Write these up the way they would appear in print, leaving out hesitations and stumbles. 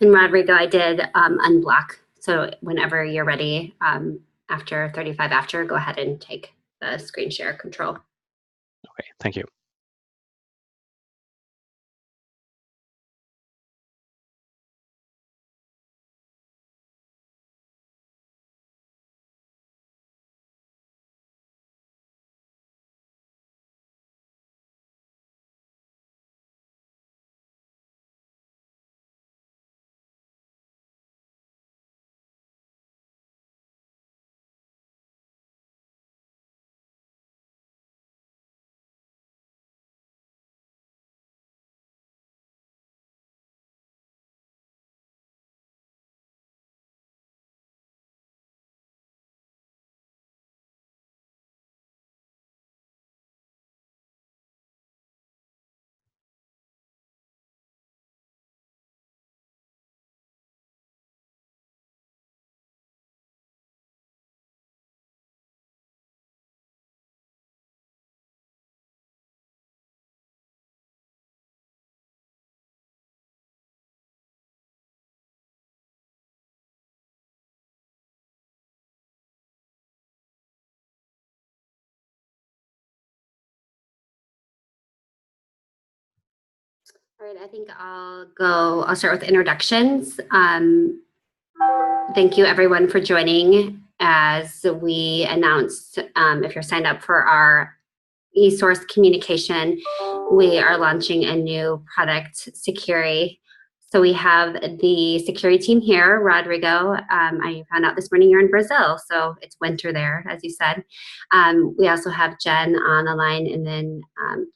And Rodrigo, I did unblock. So whenever you're ready, after 35 after, go ahead and take the screen share control. Okay, thank you. All right, I think I'll start with introductions. Thank you everyone for joining. As we announced, if you're signed up for our eSource communication, we are launching a new product, Sucuri. So we have the Sucuri team here. Rodrigo, I found out this morning you're in Brazil, so it's winter there, as you said. We also have Jen on the line, and then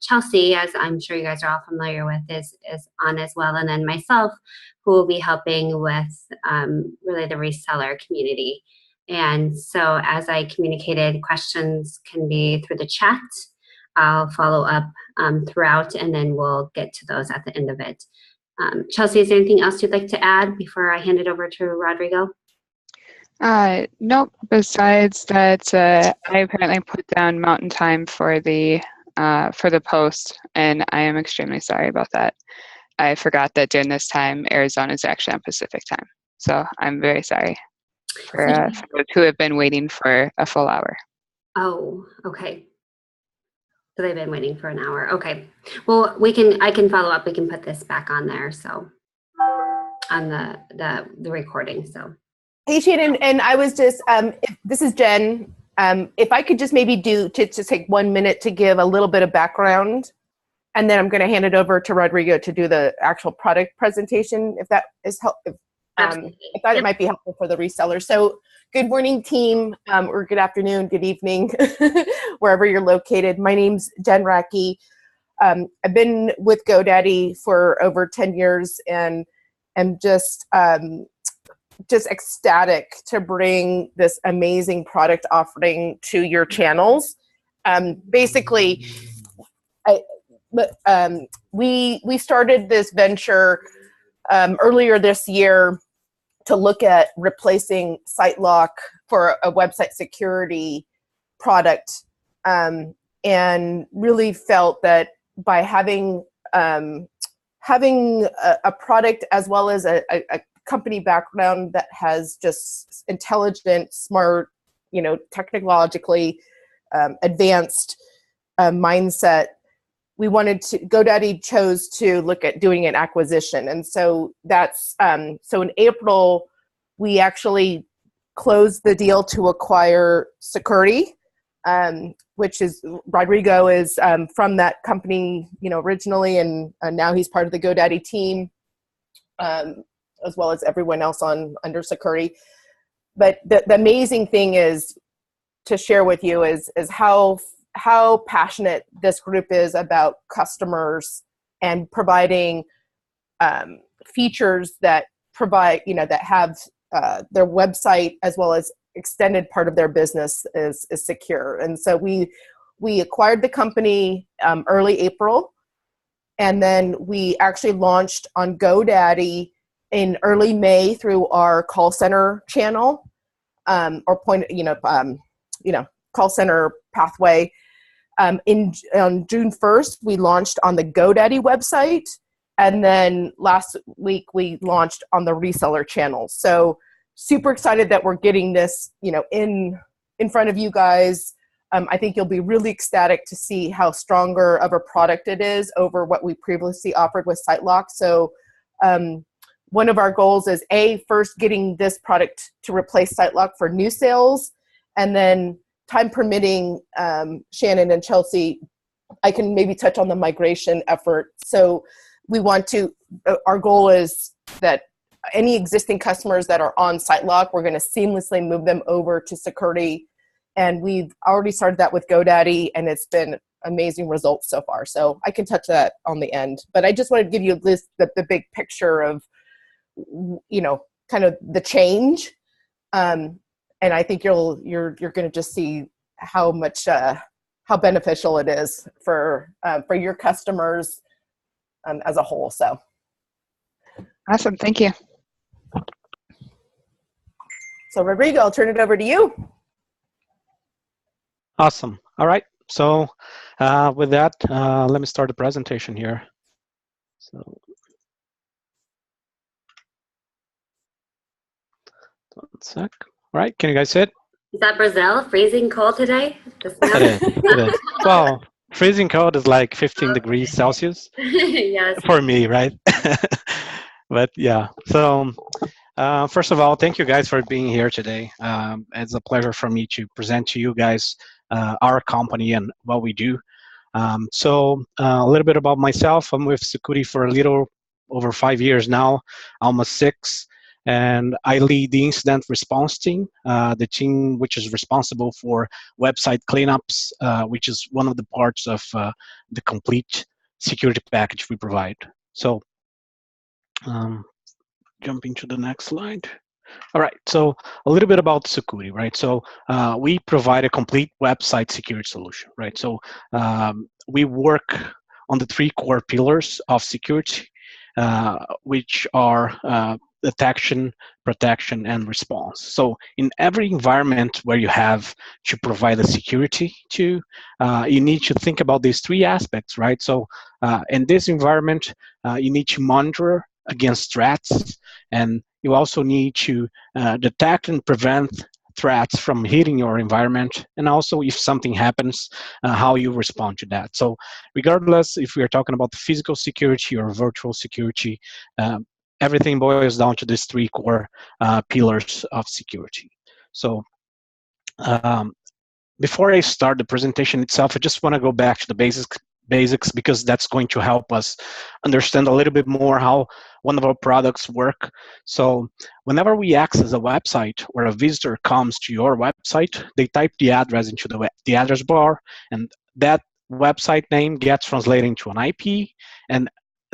Chelsea, as I'm sure you guys are all familiar with, is on as well, and then myself, who will be helping with really the reseller community. And so as I communicated, questions can be through the chat. I'll follow up throughout, and then we'll get to those at the end of it. Chelsea, is there anything else you'd like to add before I hand it over to Rodrigo? Nope. Besides that, I apparently put down Mountain Time for the post, and I am extremely sorry about that. I forgot that during this time, Arizona is actually on Pacific time, so I'm very sorry for those who have been waiting for a full hour. Oh, okay. So they've been waiting for an hour. Okay. Well, I can follow up. We can put this back on there. So on the recording. So. Hey, Shannon, and I was just, this is Jen. If I could just maybe just take 1 minute to give a little bit of background, and then I'm going to hand it over to Rodrigo to do the actual product presentation, if that is helpful. I thought it might be helpful for the reseller. So good morning, team, or good afternoon, good evening, wherever you're located. My name's Jen Racky. I've been with GoDaddy for over 10 years, and am just ecstatic to bring this amazing product offering to your channels. Basically, we started this venture earlier this year to look at replacing SiteLock for a website security product, and really felt that by having a product as well as a company background that has just intelligent, smart, technologically advanced mindset, GoDaddy chose to look at doing an acquisition. And so that's, so in April, we actually closed the deal to acquire Sucuri, which is, Rodrigo is from that company, originally, and now he's part of the GoDaddy team, as well as everyone else under Sucuri. But the amazing thing is to share with you is how passionate this group is about customers and providing features that provide, that have their website as well as extended part of their business is secure. And so we acquired the company early April, and then we actually launched on GoDaddy in early May through our call center channel, or call center pathway. On June 1st, we launched on the GoDaddy website, And then last week we launched on the reseller channel. So super excited that we're getting this, in front of you guys. I think you'll be really ecstatic to see how stronger of a product it is over what we previously offered with SiteLock. So one of our goals is first getting this product to replace SiteLock for new sales, and then time permitting, Shannon and Chelsea, I can maybe touch on the migration effort. So we want to, our goal is that any existing customers that are on SiteLock, we're going to seamlessly move them over to Sucuri. And we've already started that with GoDaddy, and it's been amazing results so far. So I can touch that on the end. But I just wanted to give you the big picture of, kind of the change. And I think you're going to just see how much, how beneficial it is for your customers as a whole. So Awesome. Thank you. So Rodrigo, I'll turn it over to you. Awesome. All right. So with that, let me start the presentation here. So one sec. All right. Can you guys see it? Is that Brazil? Freezing cold today? The snow? It is. It is. Well, freezing cold is like 15 degrees Celsius Yes. for me, right? But yeah. So first of all, thank you guys for being here today. It's a pleasure for me to present to you guys our company and what we do. So a little bit about myself. I'm with Sucuri for a little over 5 years now, almost 6. And I lead the incident response team, the team which is responsible for website cleanups, which is one of the parts of the complete security package we provide. So jumping to the next slide. All right, so a little bit about Sucuri, right? So we provide a complete website security solution, right? So we work on the 3 core pillars of security, which are detection, protection, and response. So in every environment where you have to provide a security to, you need to think about these 3 aspects, right? So in this environment, you need to monitor against threats, and you also need to detect and prevent threats from hitting your environment, and also if something happens, how you respond to that. So regardless if we are talking about physical security or virtual security, everything boils down to these 3 core pillars of security. So before I start the presentation itself, I just want to go back to the basics because that's going to help us understand a little bit more how one of our products work. So whenever we access a website or a visitor comes to your website, they type the address into the address bar, and that website name gets translated into an IP, and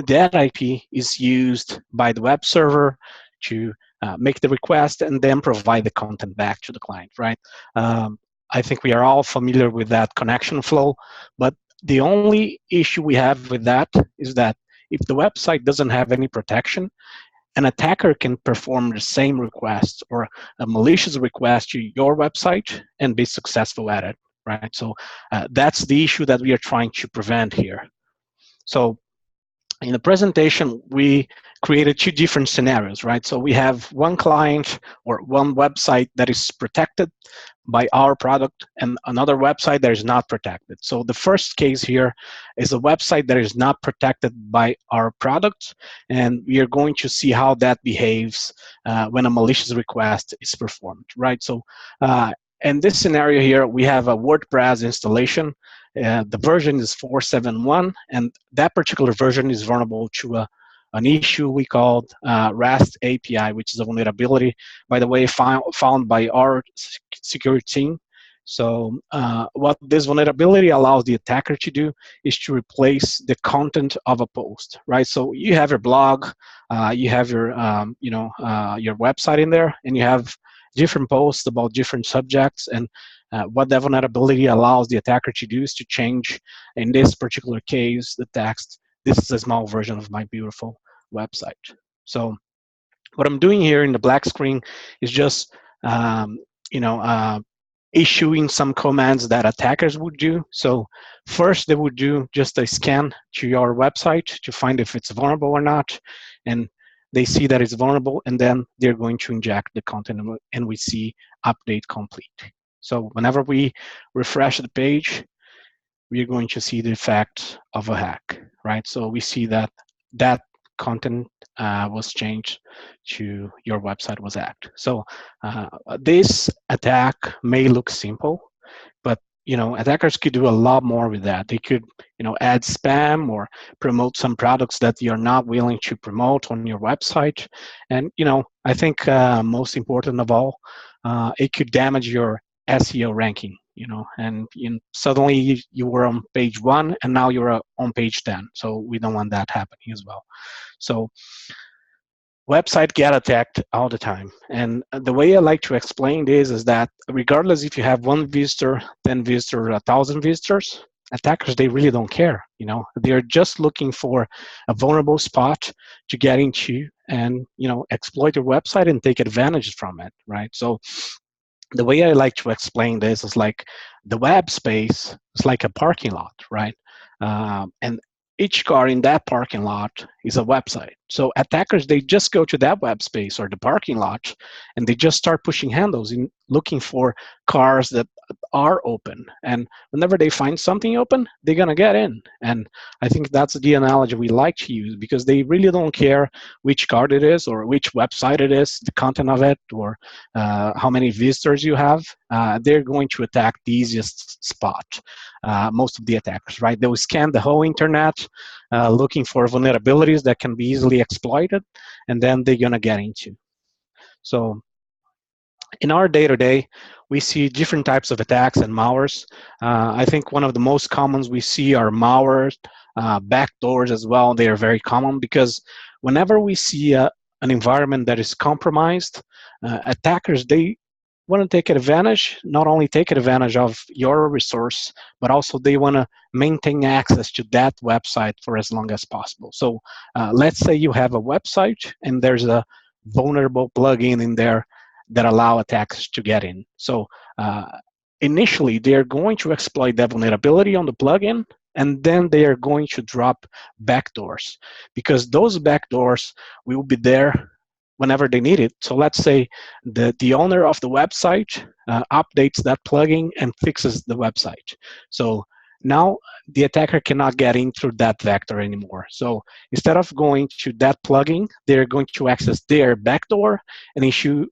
that IP is used by the web server to make the request and then provide the content back to the client, right? I think we are all familiar with that connection flow, but the only issue we have with that is that if the website doesn't have any protection, an attacker can perform the same request or a malicious request to your website and be successful at it, right? So that's the issue that we are trying to prevent here. So in the presentation, we created 2 different scenarios, right? So we have one client or one website that is protected by our product and another website that is not protected. So the first case here is a website that is not protected by our product, and we are going to see how that behaves when a malicious request is performed, right? So in this scenario here, we have a WordPress installation. The version is 4.7.1, and that particular version is vulnerable to an issue we called REST API, which is a vulnerability, by the way, found by our security team. So what this vulnerability allows the attacker to do is to replace the content of a post, right? So you have your blog, you have your your website in there, and you have different posts about different subjects, and what that vulnerability allows the attacker to do is to change, in this particular case, the text. This is a small version of my beautiful website. So what I'm doing here in the black screen is just issuing some commands that attackers would do. So first they would do just a scan to your website to find if it's vulnerable or not, and they see that it's vulnerable, and then they're going to inject the content, and we see update complete. So whenever we refresh the page, we're going to see the effect of a hack, right? So we see that that content was changed to your website was hacked. So this attack may look simple, but attackers could do a lot more with that. They could add spam or promote some products that you're not willing to promote on your website. And I think most important of all, it could damage your SEO ranking, and suddenly you were on page 1 and now you're on page 10. So we don't want that happening as well. So website get attacked all the time. And the way I like to explain this is that regardless if you have 1 visitor, 10 visitors, 1,000 visitors, attackers, they really don't care. They're just looking for a vulnerable spot to get into and, exploit your website and take advantage from it, right? So the way I like to explain this is like the web space is like a parking lot, right? And each car in that parking lot is a website. So attackers, they just go to that web space or the parking lot, and they just start pushing handles in looking for cars that are open. And whenever they find something open, they're gonna get in. And I think that's the analogy we like to use, because they really don't care which car it is or which website it is, the content of it, or how many visitors you have. They're going to attack the easiest spot. Most of the attackers, right? They will scan the whole internet looking for vulnerabilities that can be easily exploited, and then they're gonna get into. So in our day-to-day, we see different types of attacks and malwares. I think one of the most commons we see are malwares, backdoors as well. They are very common because whenever we see an environment that is compromised, attackers, they want to take advantage, not only take advantage of your resource, but also they want to maintain access to that website for as long as possible. So let's say you have a website and there's a vulnerable plugin in there that allow attacks to get in. So initially, they're going to exploit that vulnerability on the plugin, and then they are going to drop backdoors, because those backdoors will be there whenever they need it. So let's say the owner of the website updates that plugin and fixes the website. So now the attacker cannot get in through that vector anymore. So instead of going to that plugin, they're going to access their backdoor and issue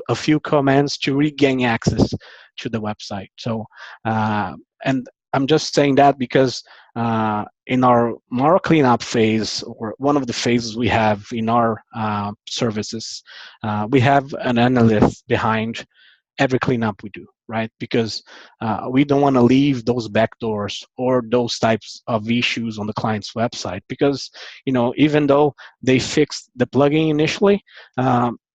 a few commands to regain access to the website. So, and I'm just saying that because in our moral cleanup phase, or one of the phases we have in our services, we have an analyst behind every cleanup we do, right? Because we don't want to leave those backdoors or those types of issues on the client's website, because even though they fixed the plugin initially,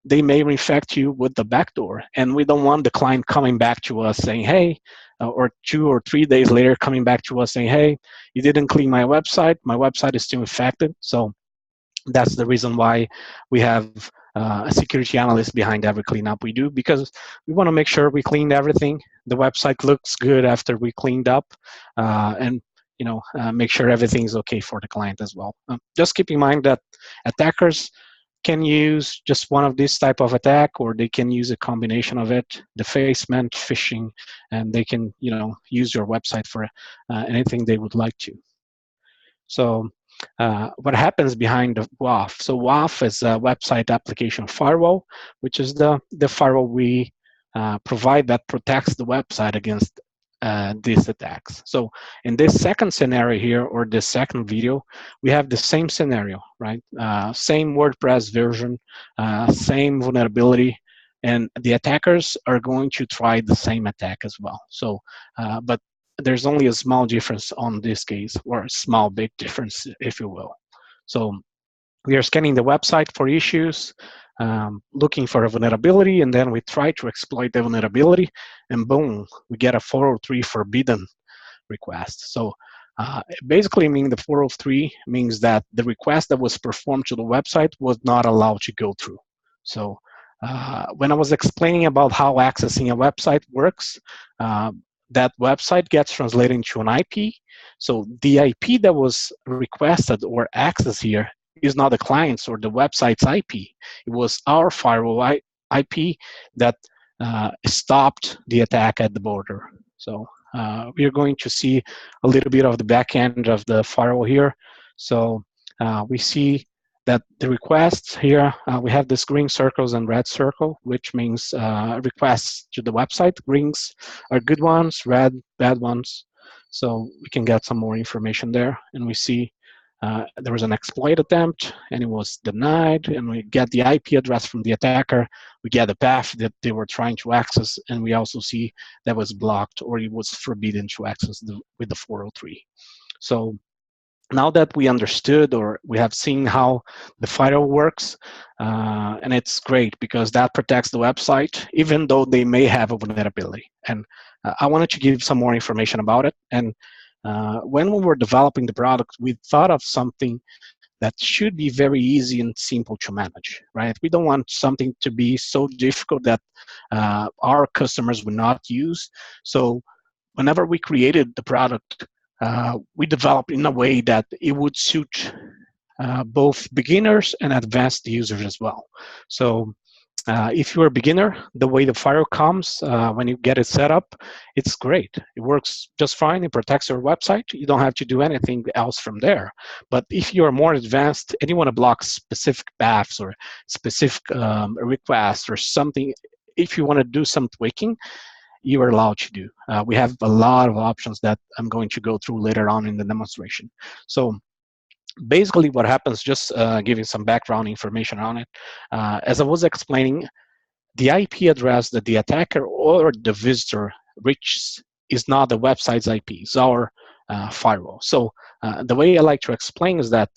they may reinfect you with the backdoor, and we don't want the client coming back to us saying, hey, or 2 or 3 days later coming back to us saying, hey, you didn't clean my website is still infected. So that's the reason why we have a security analyst behind every cleanup we do, because we want to make sure we cleaned everything, the website looks good after we cleaned up, and make sure everything's okay for the client as well. Just keep in mind that attackers can use just one of this type of attack, or they can use a combination of it, defacement, phishing, and they can use your website for anything they would like to. So what happens behind the WAF? So WAF is a website application firewall, which is the firewall we provide that protects the website against these attacks. So in this second scenario here, or this second video, we have the same scenario, right? Same WordPress version, same vulnerability, and the attackers are going to try the same attack as well. So, but there's only a small difference on this case, or a small big difference, if you will. So we are scanning the website for issues, looking for a vulnerability, and then we try to exploit the vulnerability, and boom, we get a 403 forbidden request. So basically meaning the 403 means that the request that was performed to the website was not allowed to go through. So when I was explaining about how accessing a website works, that website gets translated into an IP. So the IP that was requested or accessed here is not the client's or the website's IP. It was our firewall IP that stopped the attack at the border. So we are going to see a little bit of the back end of the firewall here. So we see that the requests here, we have this green circles and red circle, which means requests to the website. Greens are good ones, red, bad ones. So we can get some more information there. And we see there was an exploit attempt and it was denied, and we get the IP address from the attacker. We get the path that they were trying to access, and we also see that was blocked or it was forbidden to access with the 403. So now that we understood or we have seen how the firewall works, and it's great because that protects the website, even though they may have a vulnerability. And I wanted to give some more information about it. And when we were developing the product, we thought of something that should be very easy and simple to manage, right? We don't want something to be so difficult that our customers would not use. So whenever we created the product, we developed in a way that it would suit both beginners and advanced users as well. So if you're a beginner, the way the firewall comes, when you get it set up, it's great. It works just fine. It protects your website. You don't have to do anything else from there. But if you're more advanced and you want to block specific paths or specific requests or something, if you want to do some tweaking, you are allowed to do. We have a lot of options that I'm going to go through later on in the demonstration. So basically what happens, just giving some background information on it, as I was explaining, the IP address that the attacker or the visitor reaches is not the website's IP, it's our firewall. So the way I like to explain is that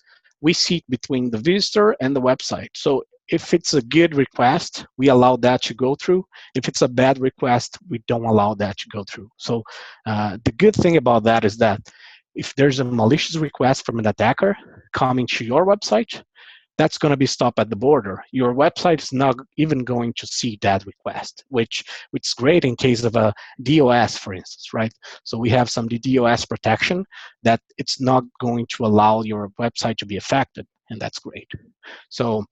we sit between the visitor and the website. So if it's a good request, we allow that to go through. If it's a bad request, we don't allow that to go through. So the good thing about that is that if there's a malicious request from an attacker coming to your website, that's going to be stopped at the border. Your website is not even going to see that request, which is great in case of a DOS, for instance, right? So we have some DOS protection that it's not going to allow your website to be affected, and that's great. So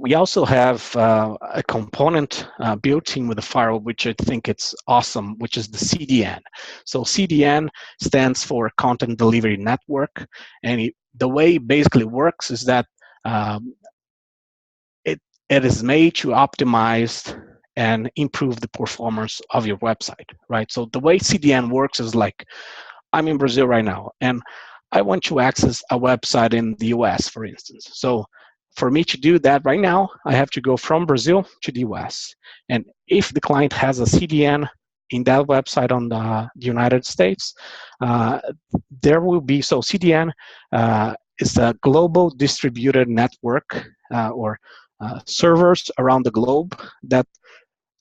we also have a component built in with the firewall, which I think it's awesome, which is the CDN. So CDN stands for Content Delivery Network, and the way it basically works is that it is made to optimize and improve the performance of your website, right? So the way CDN works is like, I'm in Brazil right now, and I want to access a website in the US, for instance. So for me to do that right now, I have to go from Brazil to the US. And if the client has a CDN in that website on the United States, there will be, so CDN is a global distributed network or servers around the globe that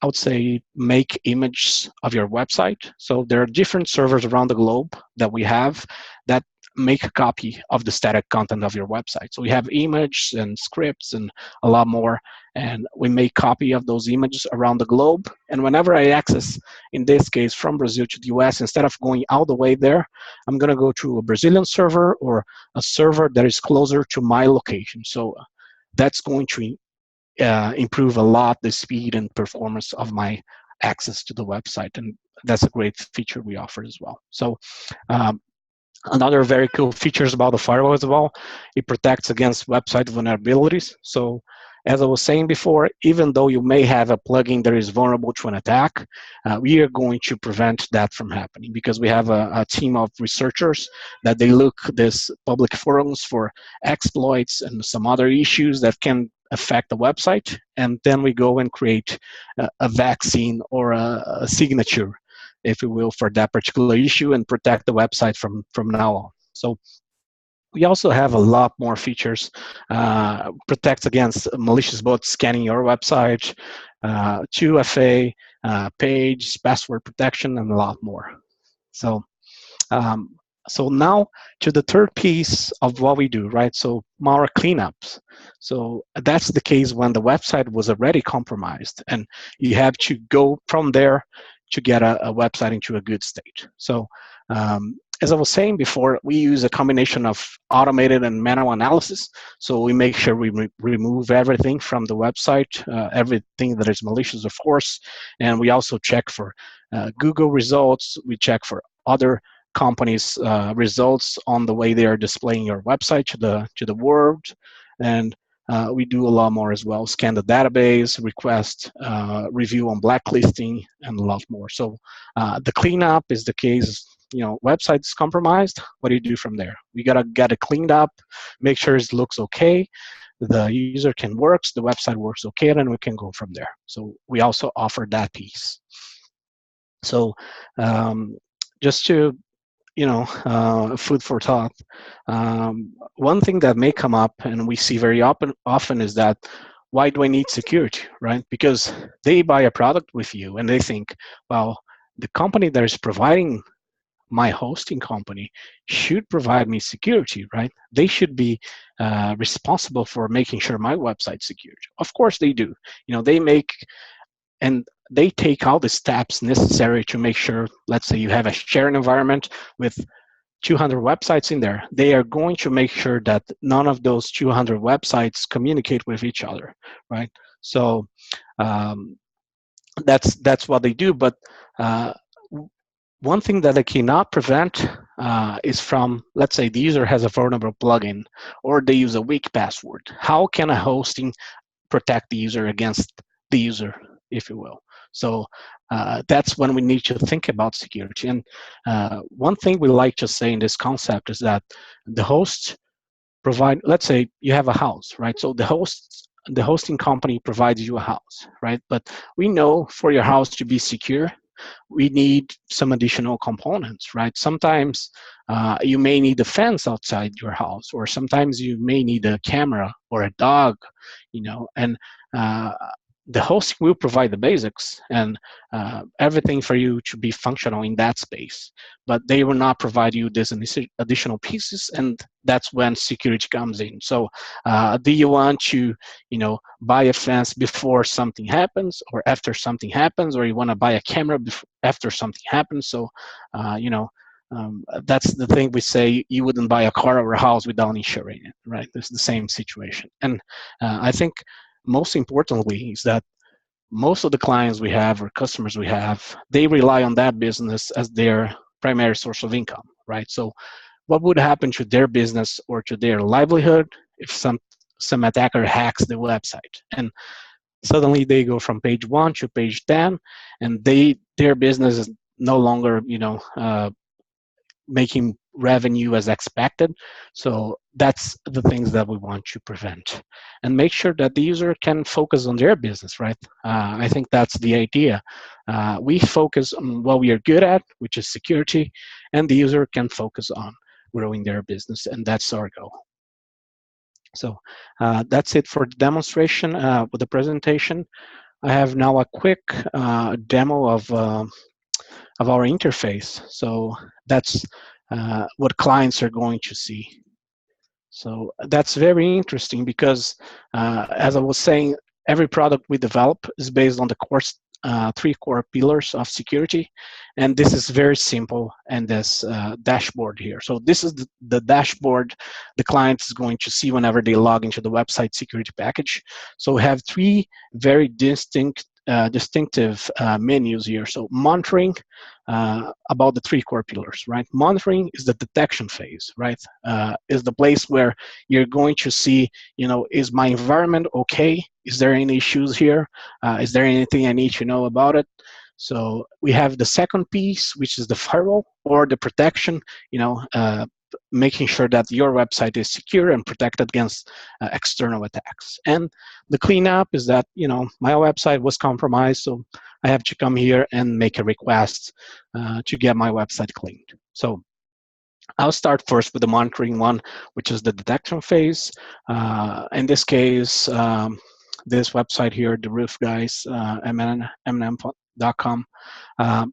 I would say make images of your website. So there are different servers around the globe that we have that make a copy of the static content of your website. So we have images and scripts and a lot more, and we make copy of those images around the globe. And whenever I access, in this case, from Brazil to the US, instead of going all the way there, I'm gonna go to a Brazilian server or a server that is closer to my location. So that's going to improve a lot the speed and performance of my access to the website, and that's a great feature we offer as well. So another very cool features about the firewall as well, it protects against website vulnerabilities. So as I was saying before, even though you may have a plugin that is vulnerable to an attack, we are going to prevent that from happening because we have a team of researchers that they look this public forums for exploits and some other issues that can affect the website, and then we go and create a vaccine or a signature, if you will, for that particular issue and protect the website from now on. So we also have a lot more features, protects against malicious bots scanning your website, 2FA, page, password protection, and a lot more. So So now to the third piece of what we do, right? So our cleanups. So that's the case when the website was already compromised, and you have to go from there to get a website into a good state. So as I was saying before, we use a combination of automated and manual analysis. So we make sure we remove everything from the website, everything that is malicious, of course, and we also check for Google results. We check for other companies' results on the way they are displaying your website to the world, and we do a lot more as well. Scan the database, request review on blacklisting, and a lot more. So the cleanup is the case. Website's compromised. What do you do from there? We gotta get it cleaned up, make sure it looks okay, the user can work, the website works okay, and then we can go from there. So we also offer that piece. So just to food for thought. One thing that may come up, and we see very often, is that why do I need security, right? Because they buy a product with you and they think, well, the company that is providing my hosting company should provide me security, right? They should be responsible for making sure my website's secure. Of course they do. They make and they take all the steps necessary to make sure, let's say you have a shared environment with 200 websites in there. They are going to make sure that none of those 200 websites communicate with each other, right? So that's what they do. But one thing that they cannot prevent is from, let's say the user has a vulnerable plugin or they use a weak password. How can a hosting protect the user against the user, if you will? So that's when we need to think about security. And one thing we like to say in this concept is that the host provide, let's say you have a house, right? So the hosting company provides you a house, right? But we know for your house to be secure, we need some additional components, right? Sometimes you may need a fence outside your house, or sometimes you may need a camera or a dog, and the hosting will provide the basics and everything for you to be functional in that space, but they will not provide you these additional pieces, and that's when security comes in. So do you want to buy a fence before something happens or after something happens, or you want to buy a camera after something happens? So that's the thing we say, you wouldn't buy a car or a house without insuring it, right? It's the same situation. And I think most importantly is that most of the clients we have or customers we have, they rely on that business as their primary source of income, right? So what would happen to their business or to their livelihood if some attacker hacks the website? And suddenly they go from page 1 to page 10, and their business is no longer making revenue as expected. So that's the things that we want to prevent and make sure that the user can focus on their business, right? I think that's the idea. We focus on what we are good at, which is security, and the user can focus on growing their business, and that's our goal. So that's it for the demonstration with the presentation. I have now a quick demo of our interface. So that's what clients are going to see. So that's very interesting because, as I was saying, every product we develop is based on the three core pillars of security, and this is very simple and this dashboard here. So this is the dashboard the client is going to see whenever they log into the website security package. So we have three very distinctive menus here. So monitoring, about the three core pillars, right? Monitoring is the detection phase, right? Is the place where you're going to see, is my environment okay? Is there any issues here? Is there anything I need to know about it? So we have the second piece, which is the firewall or the protection, making sure that your website is secure and protected against external attacks. And the cleanup is that, my website was compromised, so I have to come here and make a request to get my website cleaned. So I'll start first with the monitoring one, which is the detection phase. In this case, this website here, the roof guys, mm.com.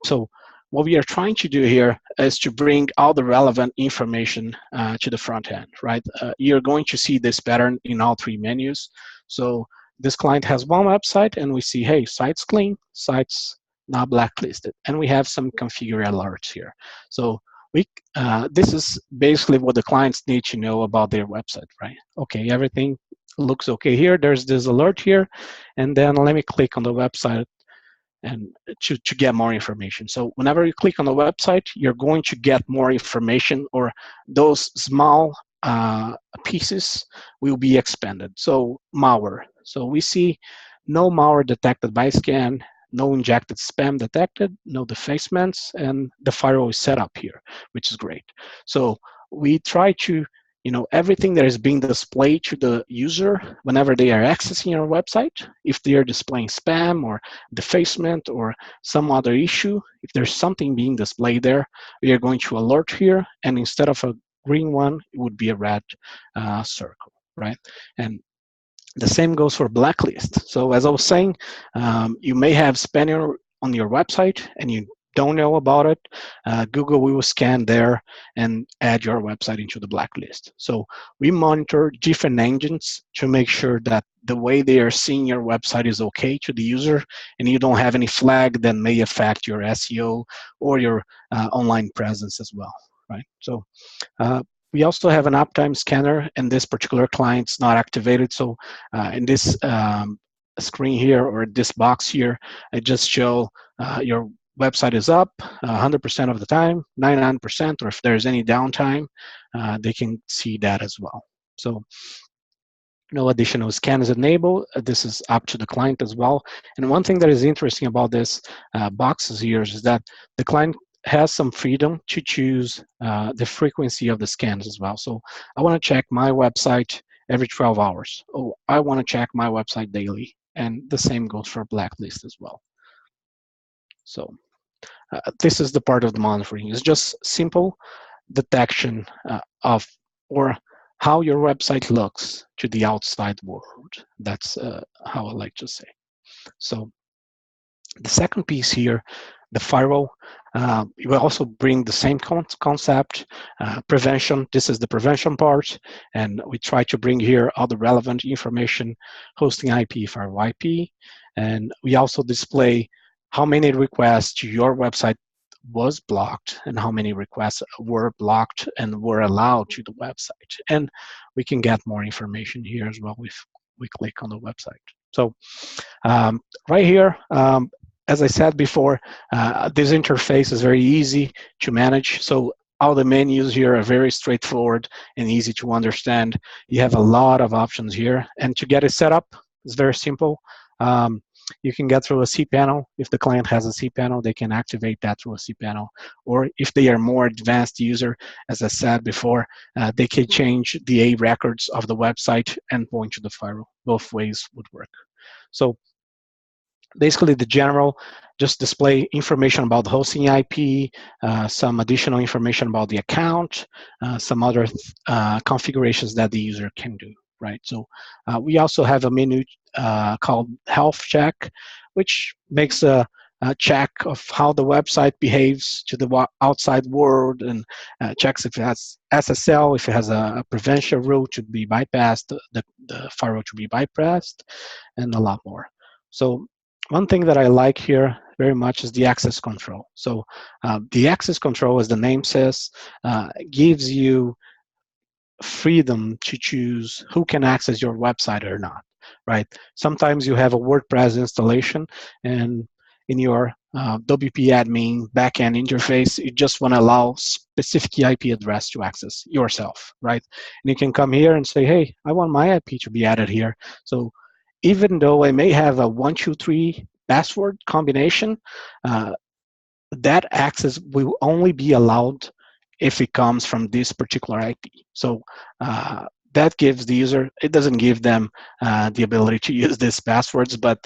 So what we are trying to do here is to bring all the relevant information to the front end, right? You're going to see this pattern in all three menus. So this client has one website, and we see, hey, site's clean, site's not blacklisted, and we have some configure alerts here. So this is basically what the clients need to know about their website, right? Okay, everything looks okay here. There's this alert here, and then let me click on the website and to get more information. So whenever you click on the website, you're going to get more information, or those small pieces will be expanded. So malware. So we see no malware detected by scan, no injected spam detected, no defacements, and the firewall is set up here, which is great. So we try to, everything that is being displayed to the user whenever they are accessing your website, if they are displaying spam or defacement or some other issue, if there's something being displayed there, we are going to alert here, and instead of a green one, it would be a red circle, right? And the same goes for blacklist. So as I was saying, you may have spam on your website and you don't know about it. Google will scan there and add your website into the blacklist. So we monitor different engines to make sure that the way they are seeing your website is okay to the user, and you don't have any flag that may affect your SEO or your online presence as well, right? So we also have an uptime scanner, and this particular client's not activated. So in this screen here, or this box here, I just show your website is up 100% of the time, 99%, or if there's any downtime, they can see that as well. So no additional scans enabled. This is up to the client as well. And one thing that is interesting about this boxes here is that the client has some freedom to choose the frequency of the scans as well. So I want to check my website every 12 hours. Oh, I want to check my website daily. And the same goes for blacklist as well. So this is the part of the monitoring. It's just simple detection of, or how your website looks to the outside world. That's how I like to say. So the second piece here, the firewall, you will also bring the same concept, prevention. This is the prevention part, and we try to bring here all the relevant information, hosting IP, firewall IP, and we also display how many requests to your website was blocked and how many requests were blocked and were allowed to the website. And we can get more information here as well if we click on the website. So right here, as I said before, this interface is very easy to manage. So all the menus here are very straightforward and easy to understand. You have a lot of options here. And to get it set up, it's very simple. You can get through a cPanel. If the client has a cPanel, they can activate that through a cPanel. Or if they are more advanced user, as I said before, they can change the A records of the website and point to the firewall. Both ways would work. So basically the general, just display information about the hosting IP, some additional information about the account, some other configurations that the user can do, right? So we also have a menu called Health Check, which makes a check of how the website behaves to the outside world, and checks if it has SSL, if it has a prevention rule to be bypassed, the firewall to be bypassed, and a lot more. So one thing that I like here very much is the access control. So the access control, as the name says, gives you freedom to choose who can access your website or not, right? Sometimes you have a WordPress installation, and in your WP admin backend interface, you just want to allow specific IP address to access yourself, right? And you can come here and say, hey, I want my IP to be added here. So even though I may have a 123 password combination, that access will only be allowed if it comes from this particular IP. So that gives the user, it doesn't give them the ability to use these passwords, but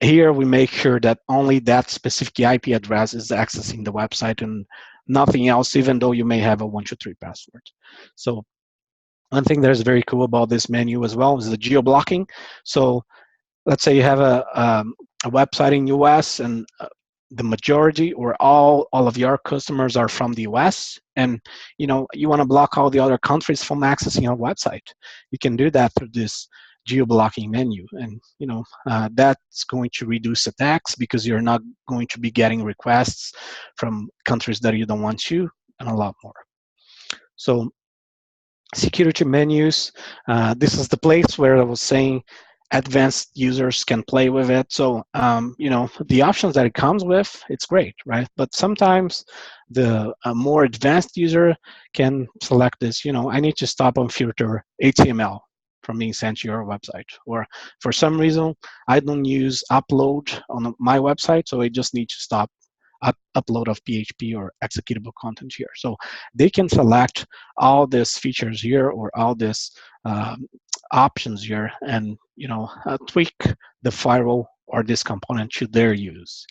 here we make sure that only that specific IP address is accessing the website and nothing else, even though you may have a 123 password. So one thing that is very cool about this menu as well is the geo-blocking. So let's say you have a website in US, and the majority or all of your customers are from the US, and you know you want to block all the other countries from accessing your website, you can do that through this geo-blocking menu. And you know that's going to reduce attacks because you're not going to be getting requests from countries that you don't want to, and a lot more. So security menus, this is the place where I was saying advanced users can play with it. So you know the options that it comes with, it's great, right? But sometimes the more advanced user can select this. You know, I need to stop and filter HTML from being sent to your website, or for some reason I don't use upload on my website, so I just need to stop upload of PHP or executable content here. So they can select all these features here or all these options here, and you know tweak the firewall or this component to their use.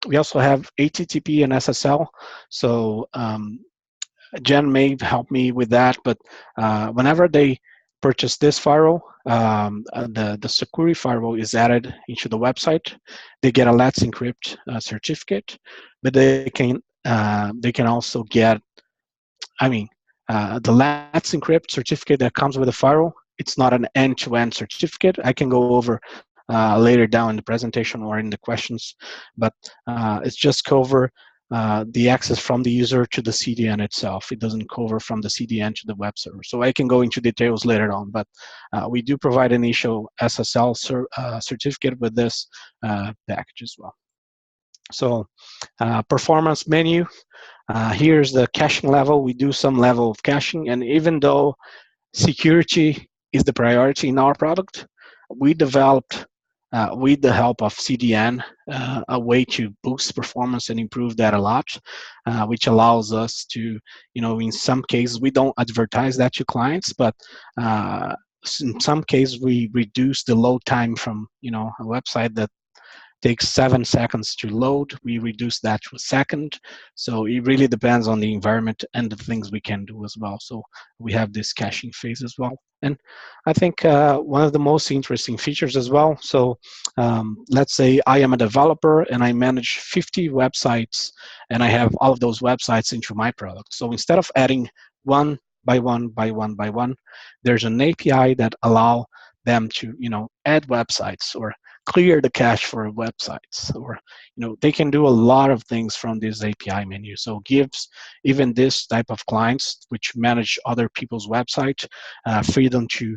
We also have HTTP and SSL. So Jen may help me with that, but whenever they purchase this firewall, the Sucuri firewall is added into the website. They get a Let's Encrypt certificate, but they can also get, I mean, the Let's Encrypt certificate that comes with the firewall. It's not an end-to-end certificate. I can go over later down in the presentation or in the questions, but it's just cover the access from the user to the CDN itself. It doesn't cover from the CDN to the web server. So I can go into details later on, but we do provide an initial SSL certificate with this package as well. So performance menu, here's the caching level. We do some level of caching, and even though security is the priority in our product, we developed with the help of CDN a way to boost performance and improve that a lot, which allows us to, you know, in some cases we don't advertise that to clients, but in some cases we reduce the load time from, you know, a website that takes 7 seconds to load. We reduce that to a second. So it really depends on the environment and the things we can do as well. So we have this caching phase as well. And I think one of the most interesting features as well. So let's say I am a developer and I manage 50 websites and I have all of those websites into my product. So instead of adding one by one by one by one, there's an API that allow them to, you know, add websites or clear the cache for websites, or you know they can do a lot of things from this API menu. So gives even this type of clients which manage other people's website freedom to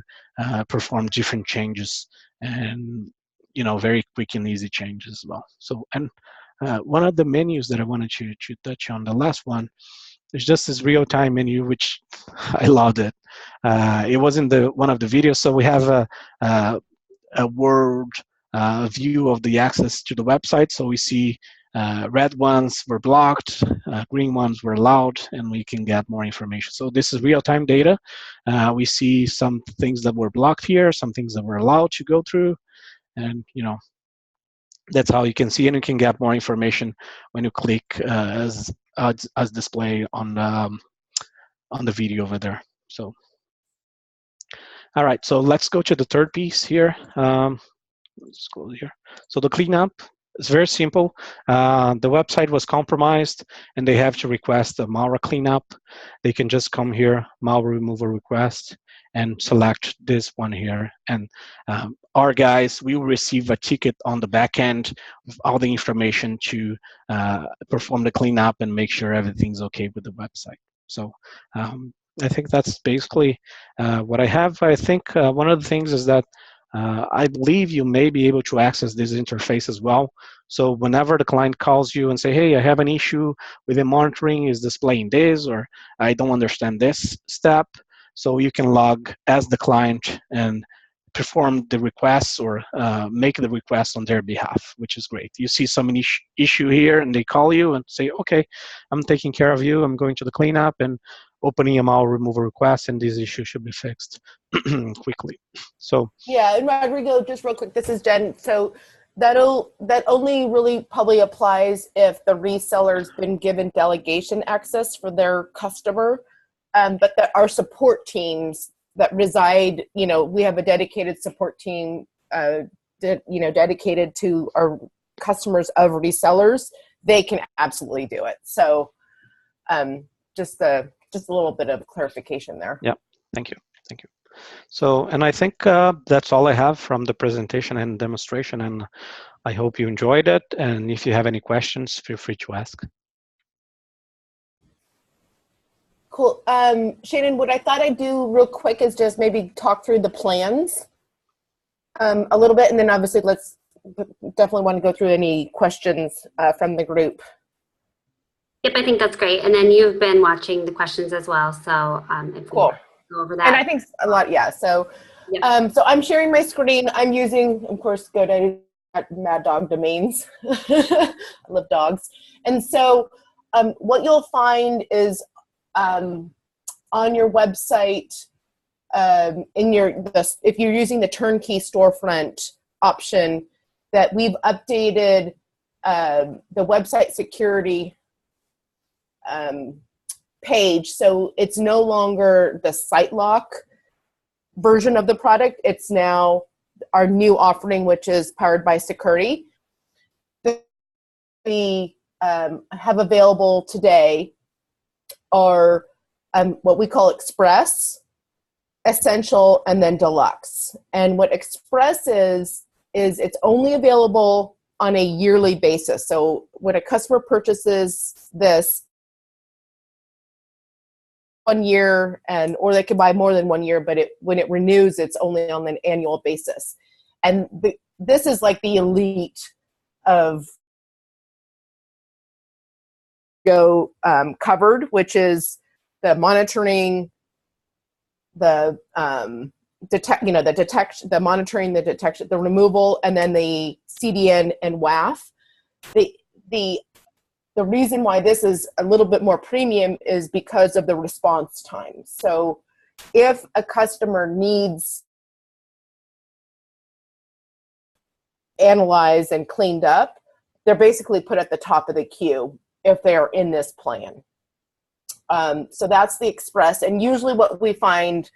perform different changes, and you know very quick and easy changes as well. So and one of the menus that I wanted to touch on, the last one, is just this real-time menu, which I loved it. It was in the one of the videos. So we have a word view of the access to the website. So we see red ones were blocked, green ones were allowed, and we can get more information. So this is real-time data. We see some things that were blocked here, some things that were allowed to go through, and you know that's how you can see, and you can get more information when you click as displayed on the video over there. So all right, so let's go to the third piece here. Let's go here. So the cleanup is very simple. The website was compromised and they have to request a malware cleanup. They can just come here, malware removal request, and select this one here. And our guys will receive a ticket on the back end with all the information to perform the cleanup and make sure everything's okay with the website. So I think that's basically what I have. I think one of the things is that I believe you may be able to access this interface as well. So whenever the client calls you and say, hey, I have an issue with the monitoring is displaying this, or I don't understand this step, so you can log as the client and perform the requests or make the request on their behalf, which is great. You see some issue here and they call you and say, okay, I'm taking care of you. I'm going to the cleanup and opening a malware removal request, and this issue should be fixed quickly. So yeah, and Rodrigo, just real quick, this is Jen. So that only really probably applies if the reseller's been given delegation access for their customer, but that our support teams that reside, you know, we have a dedicated support team, dedicated to our customers of resellers, they can absolutely do it. So just a little bit of clarification there. Yeah, thank you. Thank you. So, and I think that's all I have from the presentation and demonstration, and I hope you enjoyed it. And if you have any questions, feel free to ask. Cool. Shannon, what I thought I'd do real quick is just maybe talk through the plans a little bit, and then obviously let's definitely want to go through any questions from the group. Yep, I think that's great. And then you've been watching the questions as well, so if we Cool. go over that. And I think a lot, yeah. So, Yep. So I'm sharing my screen. I'm using, of course, GoDaddy Mad Dog domains. I love dogs. And so what you'll find is on your website, if you're using the turnkey storefront option, that we've updated the website security page. So it's no longer the site lock version of the product. It's now our new offering, which is powered by Sucuri. We have available today are what we call Express, Essential, and then Deluxe. And what Express is it's only available on a yearly basis. So when a customer purchases this 1 year, or they could buy more than 1 year, but when it renews, it's only on an annual basis. And this is like the elite of Go covered, which is the monitoring, the detection, the monitoring, the detection, the removal, and then the CDN and WAF. The reason why this is a little bit more premium is because of the response time. So if a customer needs analyzed and cleaned up, they're basically put at the top of the queue if they're in this plan. So that's the Express. And usually what we find,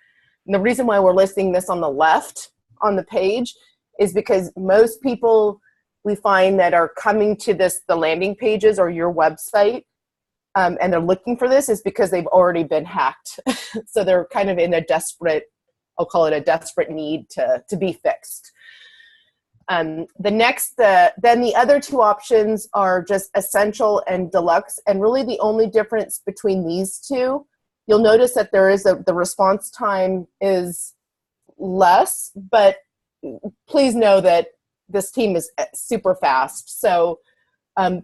and the reason why we're listing this on the left on the page, is because most people we find that are coming to the landing pages or your website, and they're looking for this, is because they've already been hacked. So they're kind of in a desperate, I'll call it a desperate need to be fixed. Then the other two options are just Essential and Deluxe, and really the only difference between these two, you'll notice that there is the response time is less, but please know that this team is super fast. So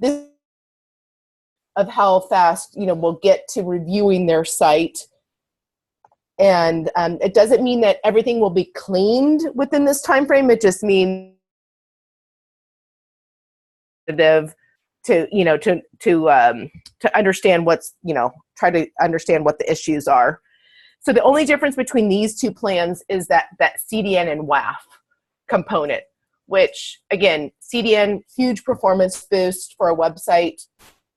this of how fast we'll get to reviewing their site. And it doesn't mean that everything will be cleaned within this time frame. It just means to understand what's try to understand what the issues are. So the only difference between these two plans is that CDN and WAF component, which again, CDN, huge performance boost for a website.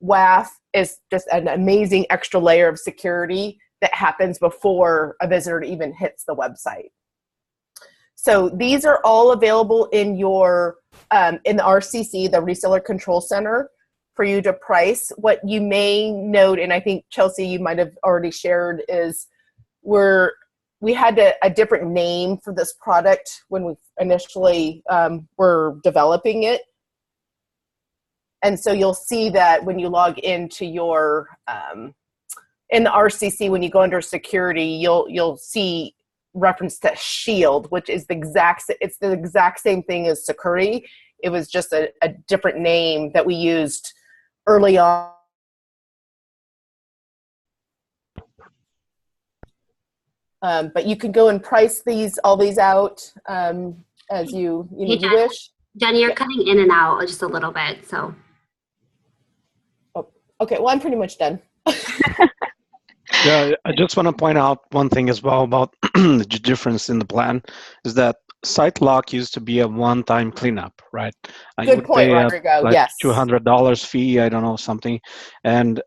WAF is just an amazing extra layer of security that happens before a visitor even hits the website. So these are all available in your in the RCC, the Reseller Control Center, for you to price. What you may note, and I think Chelsea, you might have already shared, is we had a different name for this product when we initially were developing it. And so you'll see that when you log into your in the RCC, when you go under security, you'll see reference to Shield, which is the exact same thing as Sucuri. It was just a different name that we used early on. But you can go and price all these out as you wish. Jen, you're cutting in and out just a little bit, so. Oh, okay, well, I'm pretty much done. Yeah, I just want to point out one thing as well about the difference in the plan is that site lock used to be a one-time cleanup, right? Good point, Rodrigo. Like yes. $200 fee, I don't know, something. And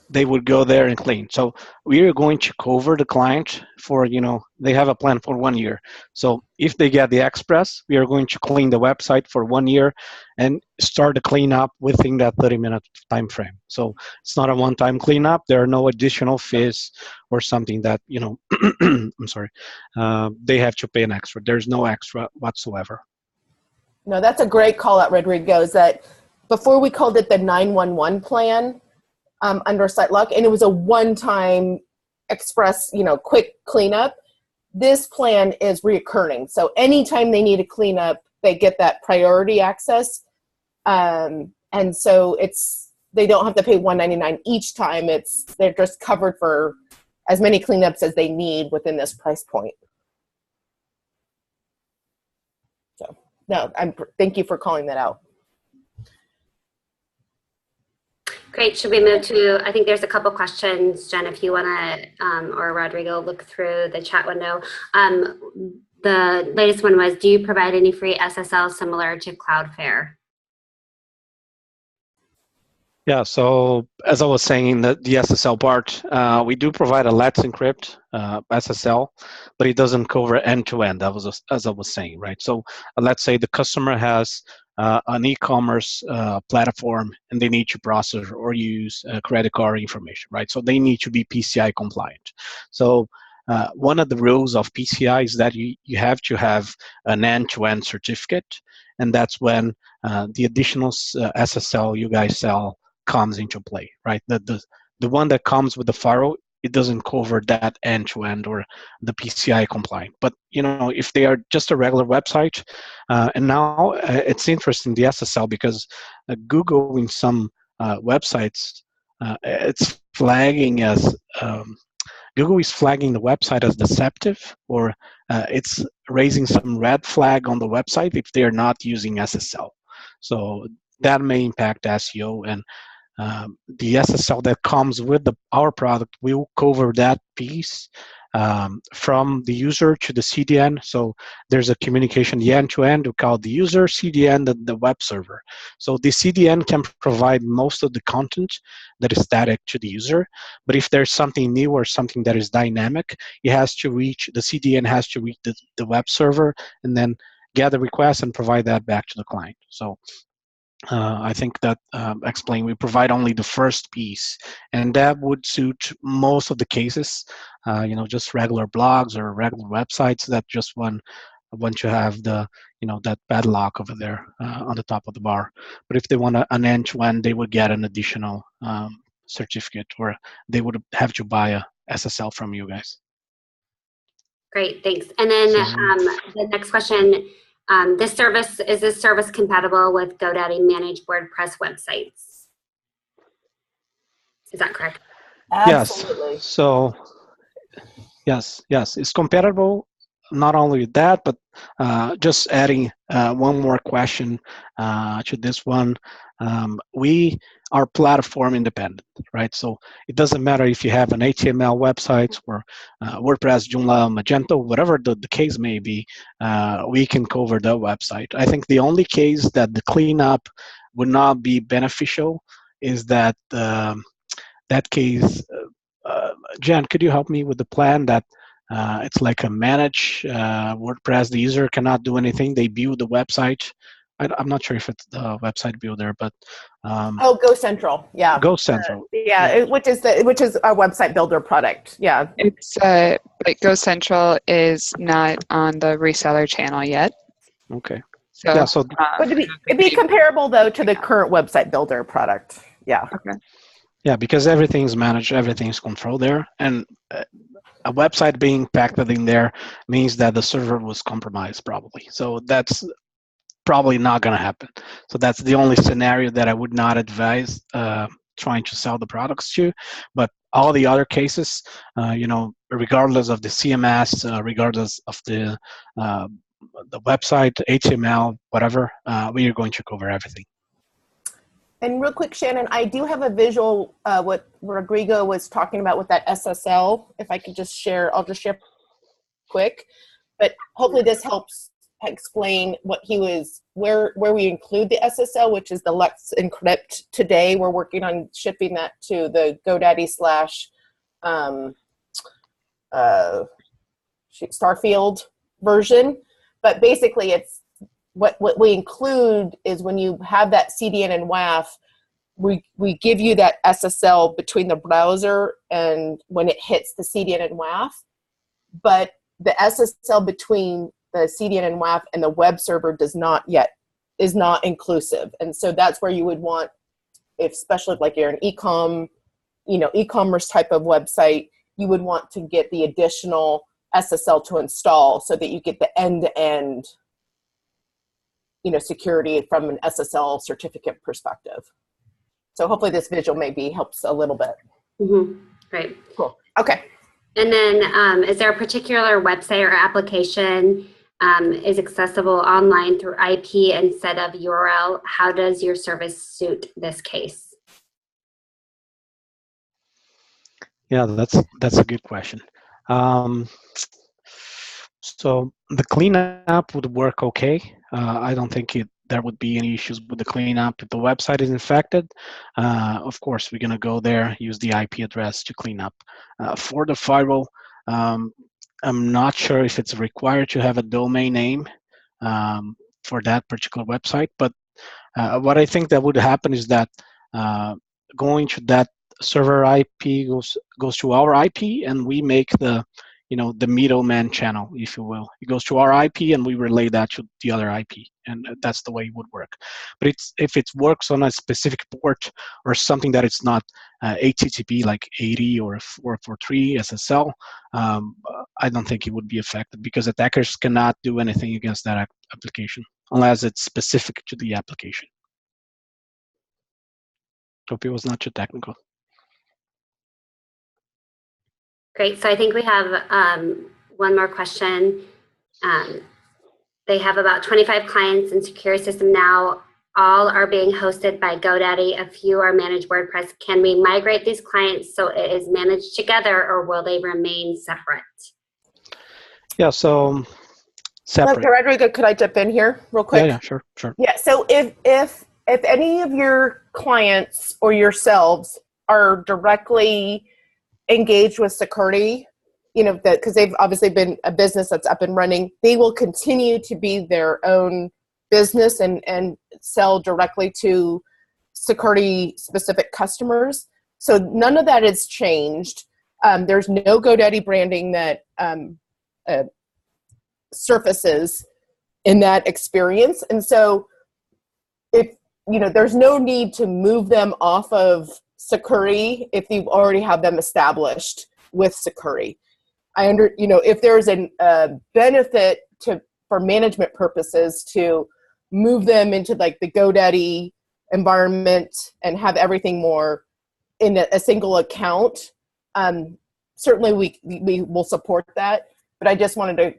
they would go there and clean. So we are going to cover the client for, they have a plan for 1 year. So if they get the express, we are going to clean the website for 1 year and start the cleanup within that 30-minute time frame. So it's not a one-time cleanup. There are no additional fees or something that, I'm sorry, they have to pay an extra. There's no extra whatsoever. No, that's a great call out, Rodrigo, is that before we called it the 911 plan under SiteLock, and it was a one-time express, quick cleanup. This plan is reoccurring. So anytime they need a cleanup, they get that priority access. And so they don't have to pay $199 each time. They're just covered for as many cleanups as they need within this price point. So no, thank you for calling that out. Great. Should we move to, I think there's a couple questions, Jen, if you want to, or Rodrigo, look through the chat window. The latest one was, do you provide any free SSL similar to Cloudflare? Yeah, so as I was saying, the SSL part, we do provide a Let's Encrypt SSL, but it doesn't cover end-to-end, as I was saying, right? So let's say the customer has an e-commerce platform and they need to process or use credit card information, right? So they need to be PCI compliant. So one of the rules of PCI is that you have to have an end-to-end certificate, and that's when the additional SSL you guys sell comes into play, right? The one that comes with the firewall, it doesn't cover that end-to-end or the PCI compliant. But if they are just a regular website, and now it's interesting, the SSL, because Google in some websites, it's flagging as Google is flagging the website as deceptive, or it's raising some red flag on the website if they are not using SSL. So that may impact SEO, and the SSL that comes with our product will cover that piece from the user to the CDN. So there's a communication, the end-to-end, we call the user, CDN, the web server. So the CDN can provide most of the content that is static to the user, but if there's something new or something that is dynamic, the CDN has to reach the web server and then gather requests and provide that back to the client. So I think that we provide only the first piece, and that would suit most of the cases, just regular blogs or regular websites that just want to have that padlock over there on the top of the bar. But if they want an end-to-end, they would get an additional certificate, or they would have to buy a SSL from you guys. Great, thanks. And then the next question, is this service compatible with GoDaddy managed WordPress websites? Is that correct? Absolutely. Yes. So yes, it's compatible. Not only with that, but just adding one more question to this one. We are platform independent, right? So it doesn't matter if you have an HTML website or WordPress, Joomla, Magento, whatever the case may be, we can cover the website. I think the only case that the cleanup would not be beneficial is that case. Jen, could you help me with the plan that it's like a manage WordPress? The user cannot do anything. They build the website. I'm not sure if it's the website builder, but Go Central, yeah. Go Central, which is our website builder product. Yeah, it's like Go Central is not on the reseller channel yet. Okay. So, yeah, so but it'd be comparable though to the current website builder product. Yeah. Okay. Yeah, because everything's managed, everything's controlled there, and a website being packed in there means that the server was compromised probably. So that's probably not going to happen. So that's the only scenario that I would not advise trying to sell the products to. But all the other cases, regardless of the CMS, regardless of the website, HTML, whatever, we are going to cover everything. And real quick, Shannon, I do have a visual what Rodrigo was talking about with that SSL. If I could just share, I'll just share quick. But hopefully this helps explain what he was, where we include the SSL, which is the Let's Encrypt today. We're working on shipping that to the GoDaddy / Starfield version. But basically, it's what we include is when you have that CDN and WAF, we give you that SSL between the browser and when it hits the CDN and WAF. But the SSL between the CDN and WAF and the web server is not inclusive. And so that's where you would want, if especially like you're an e-commerce type of website, you would want to get the additional SSL to install so that you get the end-to-end, security from an SSL certificate perspective. So hopefully this visual maybe helps a little bit. Mm-hmm. Great. Cool. Okay. And then is there a particular website or application is accessible online through IP instead of URL? How does your service suit this case? Yeah, that's a good question. So the cleanup would work okay. I don't think there would be any issues with the cleanup. If the website is infected, of course, we're going to go there, use the IP address to clean up. For the firewall, I'm not sure if it's required to have a domain name for that particular website, but what I think that would happen is that going to that server IP goes to our IP, and we make the middleman channel, if you will. It goes to our IP, and we relay that to the other IP, and that's the way it would work. But if it works on a specific port or something that it's not HTTP like 80 or 443 SSL, I don't think it would be affected because attackers cannot do anything against that application unless it's specific to the application. Hope it was not too technical. Great. So I think we have one more question. They have about 25 clients in Sucuri system now. All are being hosted by GoDaddy. A few are managed WordPress. Can we migrate these clients so it is managed together, or will they remain separate? Yeah, so separate. Rodrigo, could I jump in here real quick? Yeah, sure. Yeah, so if any of your clients or yourselves are directly engaged with Sucuri, because they've obviously been a business that's up and running, they will continue to be their own business and sell directly to Sucuri specific customers. So none of that has changed. There's no GoDaddy branding that surfaces in that experience. And so there's no need to move them off of Sucuri if you already have them established with Sucuri. If there's a benefit for management purposes to move them into like the GoDaddy environment and have everything more in a single account, certainly we will support that. But I just wanted to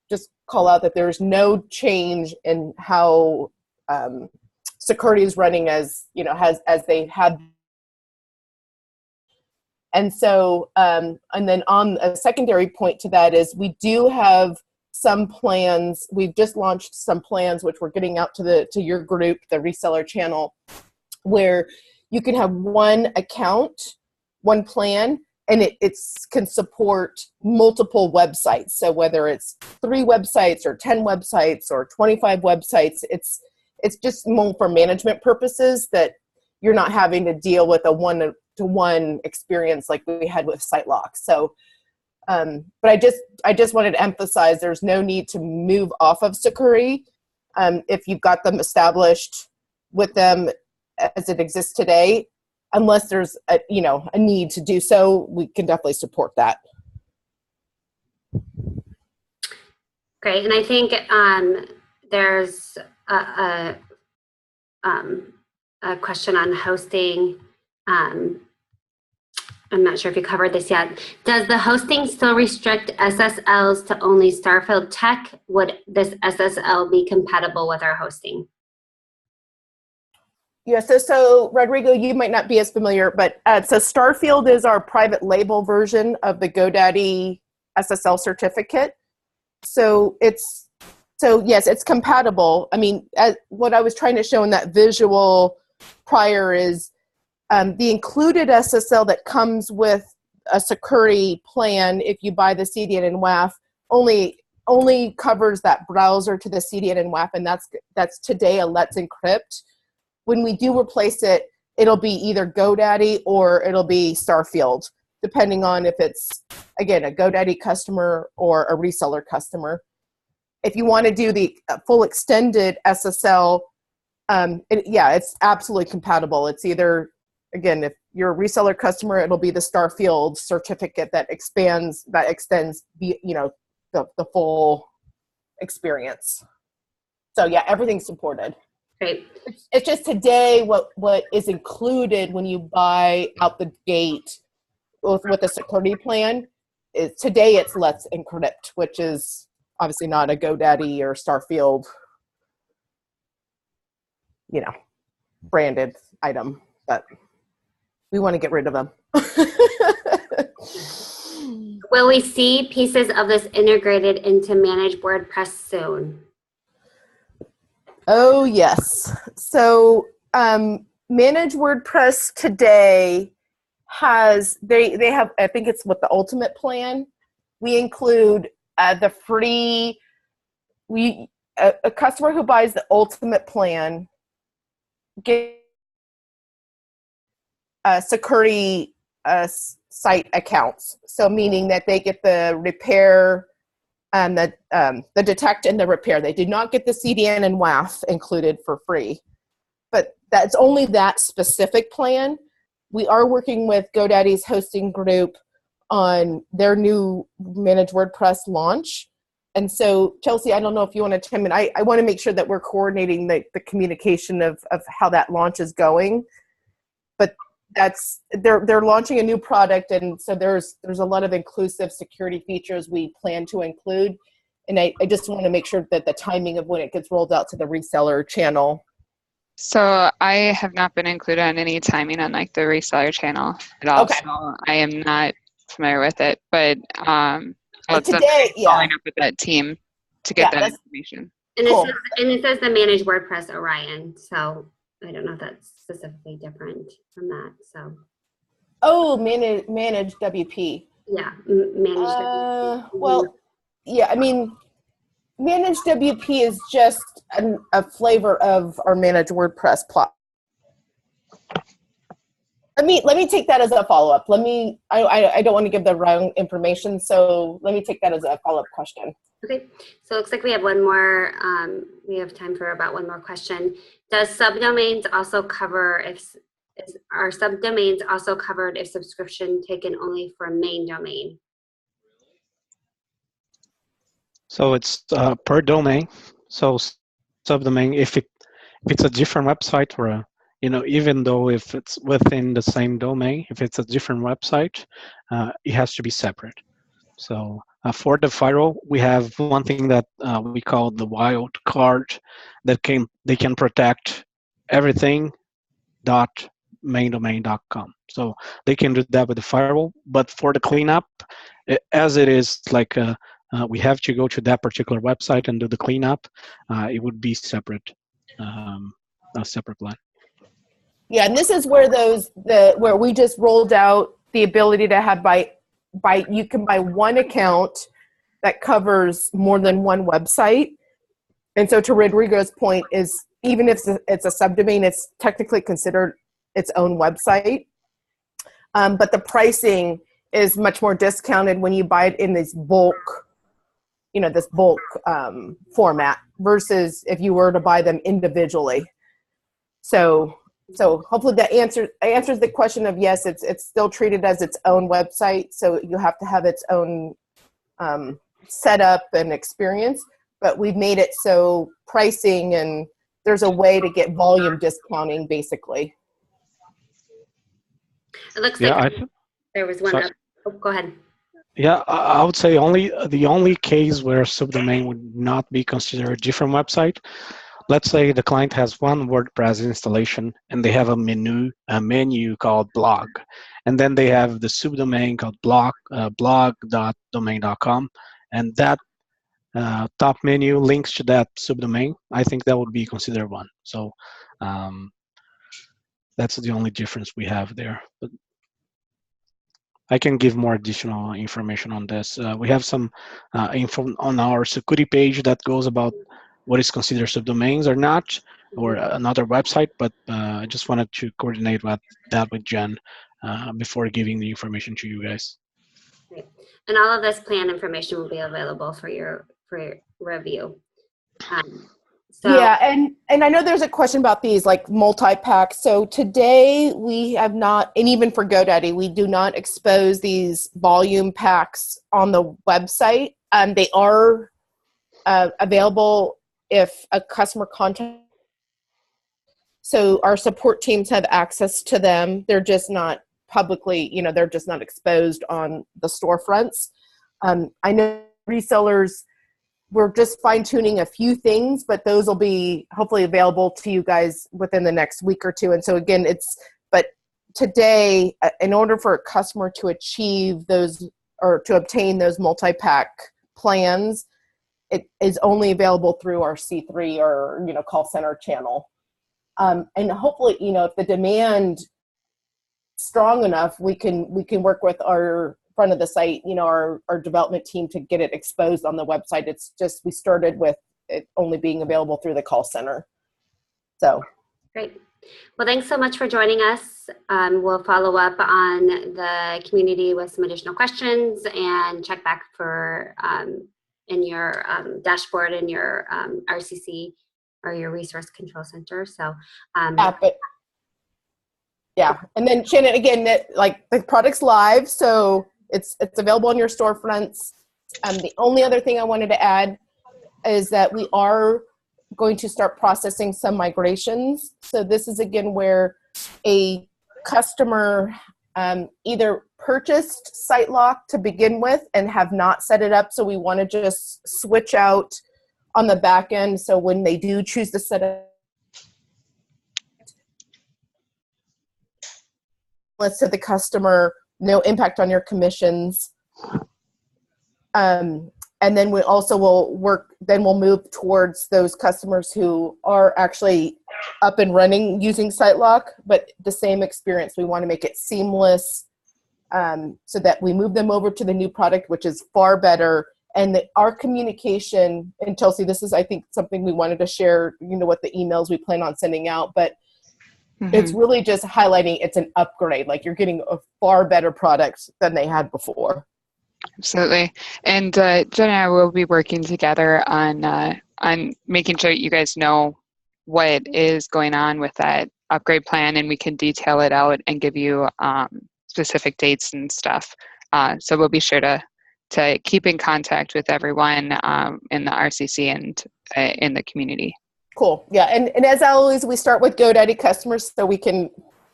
just call out that there's no change in how Sucuri is running as they had. And so, and then on a secondary point to that is we do have some plans. We've just launched some plans, which we're getting out to your group, the reseller channel, where you can have one account, one plan, and it can support multiple websites. So whether it's 3 websites or 10 websites or 25 websites, it's just more for management purposes that you're not having to deal with a one-to-one experience like we had with SiteLock. So, but I just wanted to emphasize there's no need to move off of Sucuri. If you've got them established with them as it exists today, unless there's a need to do so, we can definitely support that. Great, and I think there's a question on hosting. I'm not sure if you covered this yet. Does the hosting still restrict SSLs to only Starfield Tech? Would this SSL be compatible with our hosting? Yeah, so Rodrigo, you might not be as familiar, but so Starfield is our private label version of the GoDaddy SSL certificate. So So yes, it's compatible. I mean, what I was trying to show in that visual prior is the included SSL that comes with a Sucuri plan, if you buy the CDN and WAF, only covers that browser to the CDN and WAF, and that's today a Let's Encrypt. When we do replace it, it'll be either GoDaddy or it'll be Starfield, depending on if it's, again, a GoDaddy customer or a reseller customer. If you want to do the full extended SSL, it's absolutely compatible. It's either, again, if you're a reseller customer, it'll be the Starfield certificate that extends the full experience. So yeah, everything's supported. Great. It's just today what is included when you buy out the gate with the security plan is today it's Let's Encrypt, which is obviously not a GoDaddy or Starfield, branded item, but we want to get rid of them. Will we see pieces of this integrated into Managed WordPress soon? Oh, yes. So Managed WordPress today has, they have, I think it's the Ultimate plan. We include the free, a customer who buys the Ultimate plan get Sucuri site accounts. So meaning that they get the repair and the detect and the repair. They did not get the CDN and WAF included for free. But that's only that specific plan. We are working with GoDaddy's hosting group on their new Managed WordPress launch. And so, Chelsea, I don't know if you want to chime in. I want to make sure that we're coordinating the communication of how that launch is going. But they're launching a new product, and so there's a lot of inclusive security features we plan to include. And I just want to make sure that the timing of when it gets rolled out to the reseller channel. So I have not been included on any timing on the reseller channel at all. Okay. So I am not familiar with it, but today, following up with that team to get that information. And Cool. it says the Managed WordPress Orion, so I don't know if that's specifically different from that. So. Oh, managed WP. Yeah, managed WP. Well, yeah. I mean, Managed WP is just a flavor of our Managed WordPress plot. Let me take that as a follow-up. I don't want to give the wrong information, so let me take that as a follow-up question. Okay, so it looks like we have one more, we have time for about one more question. Does subdomains also cover are subdomains also covered if subscription taken only for main domain? So it's per domain. So subdomain, if it's a different website or even though if it's within the same domain, if it's a different website, it has to be separate. So for the firewall, we have one thing that we call the wild card that they can protect everything .maindomain.com. So they can do that with the firewall, but for the cleanup, as it is like we have to go to that particular website and do the cleanup, it would be separate, a separate plan. Yeah, and this is where where we just rolled out the ability to have you can buy one account that covers more than one website. And so to Rodrigo's point is, even if it's a subdomain, it's technically considered its own website. But the pricing is much more discounted when you buy it in this bulk format versus if you were to buy them individually. So hopefully that answers the question of, yes, it's still treated as its own website. So you have to have its own setup and experience, but we've made it so pricing and there's a way to get volume discounting basically. It looks like there was one. Sorry. Oh, go ahead. Yeah, I would say the only case where a subdomain would not be considered a different website. Let's say the client has one WordPress installation and they have a menu called blog, and then they have the subdomain called blog.domain.com, and that top menu links to that subdomain, I think that would be considered one. So that's the only difference we have there. But I can give more additional information on this. We have some info on our Sucuri page that goes about what is considered subdomains or not, or another website, but I just wanted to coordinate that with Jen before giving the information to you guys. Great. And all of this plan information will be available for your review. Yeah, and I know there's a question about these like multi-packs. So today we have not, and even for GoDaddy, we do not expose these volume packs on the website. They are available if a customer contacts. So our support teams have access to them. They're just not publicly, they're just not exposed on the storefronts. I know resellers, we're just fine-tuning a few things, but those will be hopefully available to you guys within the next week or two. And so again, but today, in order for a customer to achieve those or to obtain those multi-pack plans, it is only available through our C3 or, call center channel. And hopefully, if the demand is strong enough, we can work with our front of the site, our development team to get it exposed on the website. It's just, we started with it only being available through the call center. So. Great. Well, thanks so much for joining us. We'll follow up on the community with some additional questions and check back for in your dashboard in your RCC or your Resource Control Center. So yeah, and then Shannon, again, the product's live, so it's available on your storefronts. The only other thing I wanted to add is that we are going to start processing some migrations. So this is again where a customer either purchased SiteLock to begin with and have not set it up. So we want to just switch out on the back end. So when they do choose to set it, let's say the customer, no impact on your commissions. And then we also will work, then we'll move towards those customers who are actually up and running using SiteLock, but the same experience. We want to make it seamless so that we move them over to the new product, which is far better. And our communication, and Chelsea, this is, I think, something we wanted to share, what the emails we plan on sending out, but it's really just highlighting it's an upgrade. Like you're getting a far better product than they had before. Absolutely. And Jen and I will be working together on making sure you guys know what is going on with that upgrade plan, and we can detail it out and give you specific dates and stuff. So we'll be sure to keep in contact with everyone in the RCC and in the community. Cool. Yeah. And as always, we start with GoDaddy customers so we can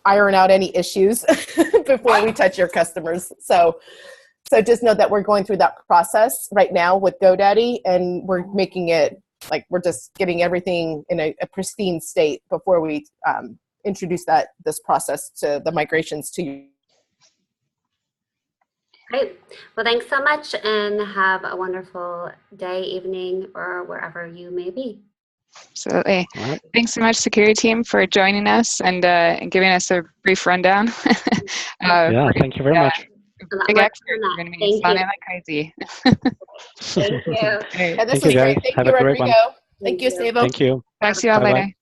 iron out any issues before we touch your customers. So just know that we're going through that process right now with GoDaddy, and we're making it we're just getting everything in a pristine state before we introduce this process to the migrations to you. Great. Well, thanks so much, and have a wonderful day, evening, or wherever you may be. Absolutely. Right. Thanks so much, Sucuri team, for joining us and giving us a brief rundown. Yeah, thank you very much. Big expert. We're going to be sounding like crazy. Thank you. Yeah, this Thank you, is guys. great. Thank Have you, a great Rodrigo. one. Thank you, Stavo. Thank you. Talk to you all Bye-bye. later.